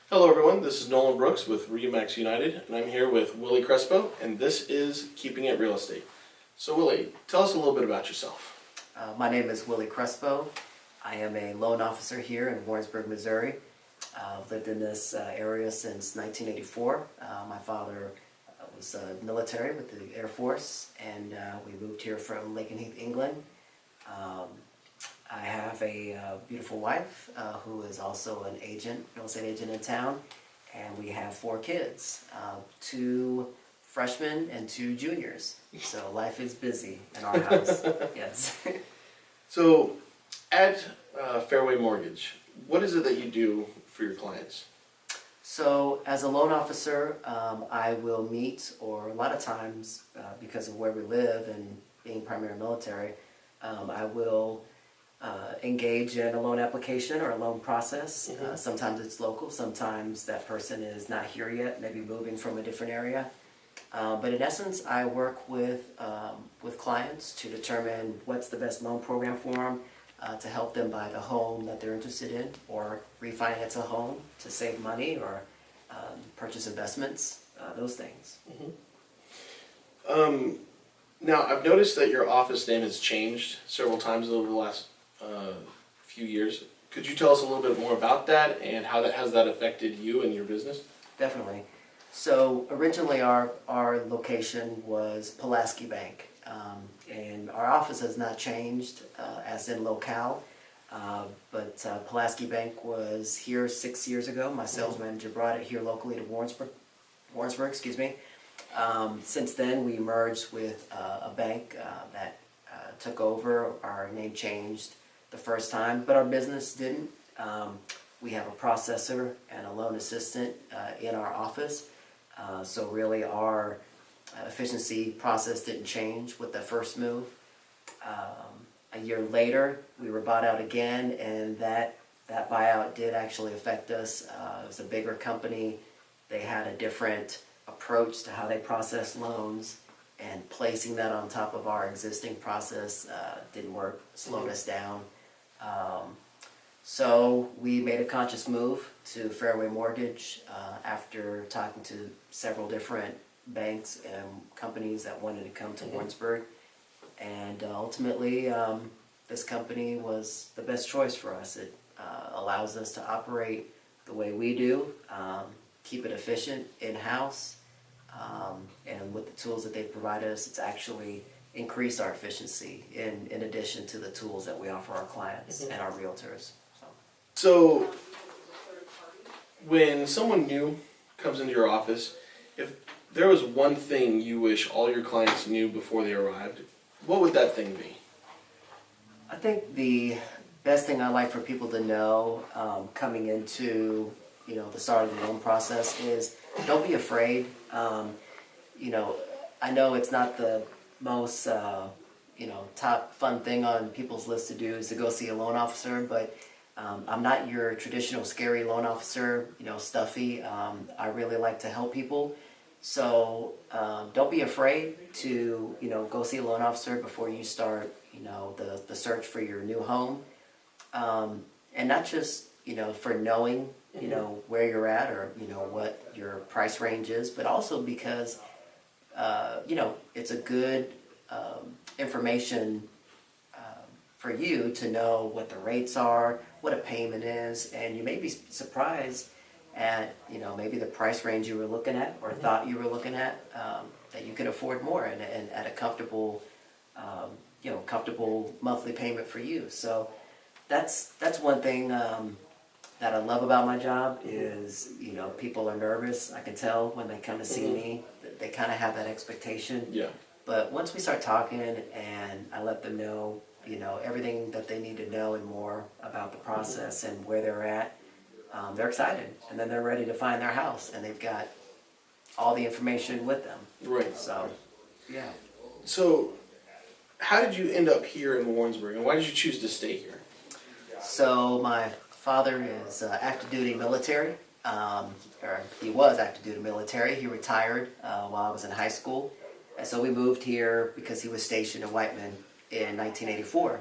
Hello everyone, this is Nolan Brooks with Remax United, and I'm here with Willy Crespo, and this is Keeping It Real Estate. So Willy, tell us a little bit about yourself. My name is Willy Crespo. I am a loan officer here in Warrensburg, Missouri. I've lived in this area since 1984. My father was military with the Air Force, and we moved here from Lakenheath, England. I have a beautiful wife who is also an agent, real estate agent in town, and we have 4 kids, 2 freshmen and 2 juniors. So life is busy in our house. Yes. So, at Fairway Mortgage, what is it that you do for your clients? So as a loan officer, I will meet, or a lot of times, because of where we live and being primarily military, I will engage in a loan application or a loan process. Sometimes it's local, sometimes that person is not here yet, maybe moving from a different area. But in essence, I work with clients to determine what's the best loan program for them, to help them buy the home that they're interested in, or refinance a home to save money, or purchase investments, those things. Now, I've noticed that your office name has changed several times over the last few years. Could you tell us a little bit more about that and how that has affected you and your business? Definitely. So originally our location was Pulaski Bank, and our office has not changed as in locale, but Pulaski Bank was here 6 years ago. My sales manager brought it here locally to Warrensburg, excuse me. Since then we merged with a bank that took over. Our name changed the first time, but our business didn't. We have a processor and a loan assistant in our office. So really our efficiency process didn't change with the first move. A year later, we were bought out again, and that buyout did actually affect us. It was a bigger company. They had a different approach to how they process loans, and placing that on top of our existing process didn't work, slowed us down. So we made a conscious move to Fairway Mortgage after talking to several different banks and companies that wanted to come to Warrensburg. And ultimately, this company was the best choice for us. It allows us to operate the way we do, keep it efficient in-house, and with the tools that they provide us, it's actually increased our efficiency in addition to the tools that we offer our clients and our realtors. So, when someone new comes into your office, if there was one thing you wish all your clients knew before they arrived, what would that thing be? I think the best thing I like for people to know coming into the start of the loan process is don't be afraid. I know it's not the most top fun thing on people's list to do is to go see a loan officer, but I'm not your traditional scary loan officer, stuffy. I really like to help people. So don't be afraid to, go see a loan officer before you start, the search for your new home. And not just, for knowing, where you're at or, what your price range is, but also because, it's a good information for you to know what the rates are, what a payment is, and you may be surprised at, maybe the price range you were looking at or thought you were looking at, that you can afford more and at a comfortable, comfortable monthly payment for you. So that's one thing that I love about my job is, people are nervous. I can tell when they come to see me, that they kind of have that expectation. Yeah. But once we start talking and I let them know, everything that they need to know and more about the process and where they're at, they're excited. And then they're ready to find their house and they've got all the information with them. Right. So, yeah. So, how did you end up here in Warrensburg, and why did you choose to stay here? So my father is active duty military, or he was active duty military. He retired while I was in high school. And so we moved here because he was stationed in Whiteman in 1984.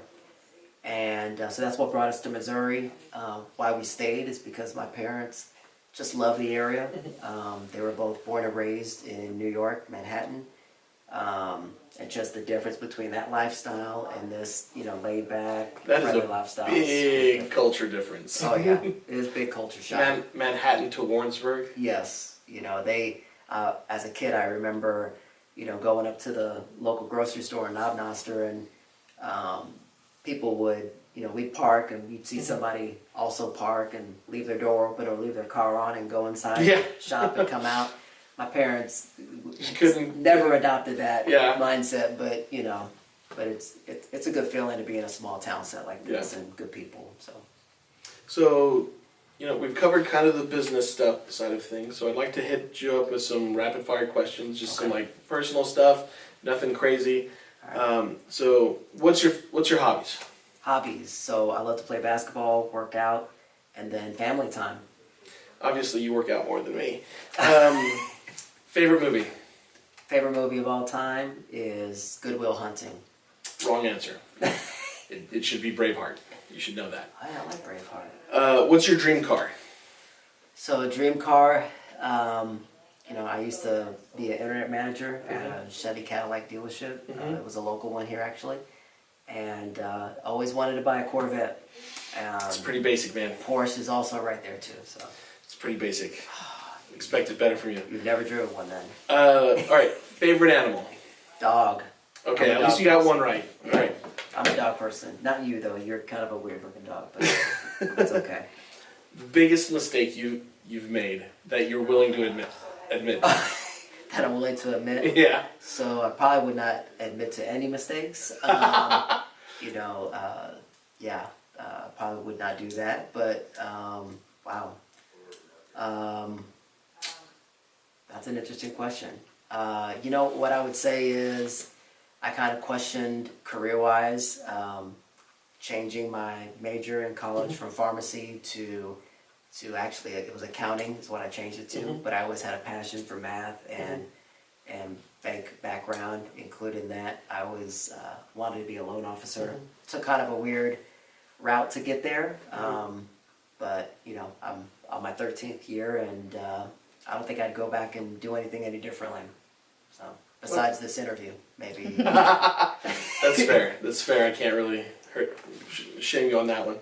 And so that's what brought us to Missouri. Why we stayed is because my parents just love the area. They were both born and raised in New York, Manhattan. And just the difference between that lifestyle and this, laid back, That is friendly a lifestyle. big culture difference. Oh yeah, it is a big culture shock. Manhattan to Warrensburg. Yes, they, as a kid, I remember, going up to the local grocery store in Knob-Noster, and people would, we'd park and we'd see somebody also park and leave their door open or leave their car on and go inside, Yeah. shop and come out. My parents Couldn't- never adopted that Yeah. mindset, but it's a good feeling to be in a small town set like this Yeah. and good people. So, we've covered kind of the business stuff side of things. So I'd like to hit you up with some rapid fire questions, just some like personal stuff, nothing crazy. So what's your hobbies? Hobbies. So I love to play basketball, work out, and then family time. Obviously, you work out more than me. Favorite movie? Favorite movie of all time is Good Will Hunting. Wrong answer. It should be Braveheart. You should know that. Oh, yeah, I like Braveheart. What's your dream car? So a dream car, I used to be an internet manager at a Chevy Cadillac dealership. It was a local one here actually. And always wanted to buy a Corvette. It's pretty basic, man. Porsche is also right there too. So It's pretty basic. Expected better from you. you've never driven one then. All right. Favorite animal? Dog. Okay, I'm a at least dog you got person. one right. All right. I'm a dog person. Not you though. You're kind of a weird looking dog, but it's okay. The biggest mistake you've made that you're willing to admit. That I'm willing to admit. Yeah. So I probably would not admit to any mistakes. Probably would not do that. But wow, that's an interesting question. What I would say is I kind of questioned career-wise, changing my major in college from pharmacy to actually it was accounting is what I changed it to. But I always had a passion for math and bank background, including that. I always wanted to be a loan officer. Took kind of a weird route to get there, but I'm on my 13th year, and I don't think I'd go back and do anything any differently. So besides this interview, maybe. That's fair. That's fair. I can't really shame you on that one.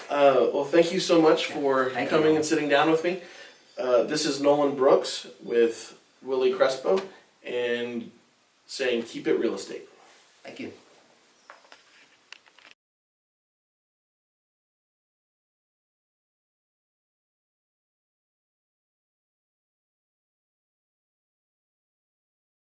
Well, thank you so much for coming and sitting down with me. This is Nolan Brooks with Willy Crespo and saying keep it real estate. Thank you.